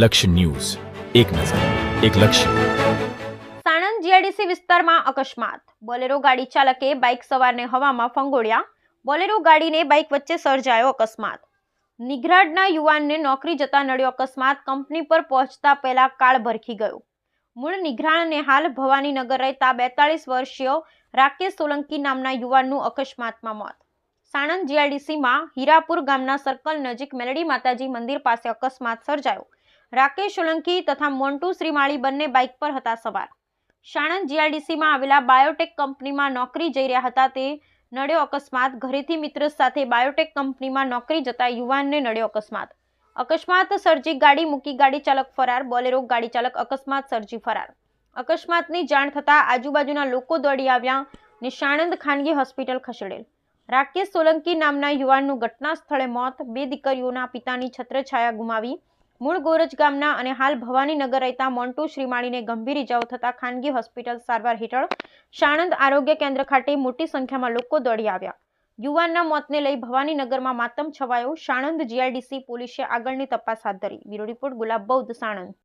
લક્ષ્ય ન્યૂઝ, એક નજર, એક લક્ષ્ય. સાણંદ જીઆઈડીસી વિસ્તારમાં અકસ્માત. બોલેરો ગાડી ચાલકે બાઇક સવારને હવામાં ફંગોળ્યા. બોલેરો ગાડીને બાઇક વચ્ચે સર્જાયો અકસ્માત. નિઘરાડના યુવાનને નોકરી જતા નડ્યો અકસ્માત. કંપની પર પહોંચતા પહેલા કાળ ભરખી ગયો. મૂળ નિઘરાણને હાલ ભવાનીનગર રહેતા 42 વર્ષીય રાકેશ સોલંકી નામના યુવાનનું અકસ્માતમાં મોત. સાણંદ જીઆઈડીસીમાં હીરાપુર ગામના સર્કલ નજીક મેલડી માતાજી મંદિર પાસે અકસ્માત સર્જાયો. રાકેશ સોલંકી તથા મોન્ટુ શ્રીમાળી બંને બાઇક પર હતા સવાર. સાણંદ જીઆઈડીસીમાં આવેલા બાયોટેક કંપનીમાં નોકરી જઈ રહ્યા હતા તે નડ્યો અકસ્માત. ઘરેથી મિત્ર સાથે બાયોટેક કંપનીમાં નોકરી જતા યુવાનને નડ્યો અકસ્માત. અકસ્માત સર્જી ગાડી મૂકી ગાડી ચાલક ફરાર. બોલેરો ગાડી ચાલક અકસ્માત સર્જી ફરાર. અકસ્માતની જાણ થતાં આજુબાજુના લોકો દોડી આવ્યા ને સાણંદ ખાનગી હોસ્પિટલ ખસેડેલ. રાકેશ સોલંકી નામના યુવાનનું ઘટના સ્થળે મોત. બે દીકરીઓના પિતાની છત્રછાયા ગુમાવી. મૂળ ગોરજ ગામના અને હાલ ભવાનીનગર રહેતા મોન્ટુ શ્રીમાળીને ગંભીર ઇજાઓ થતા ખાનગી હોસ્પિટલ સારવાર હેઠળ સાણંદ આરોગ્ય કેન્દ્ર ખાતે મોટી સંખ્યામાં લોકો દોડી આવ્યા. યુવાનના મોતને લઈ ભવાનીનગરમાં માતમ છવાયો. સાણંદ જીઆઈડીસી પોલીસે આગળની તપાસ હાથ ધરી. બ્યુરો રિપોર્ટ ગુલાબ બૌદ્ધ, સાણંદ.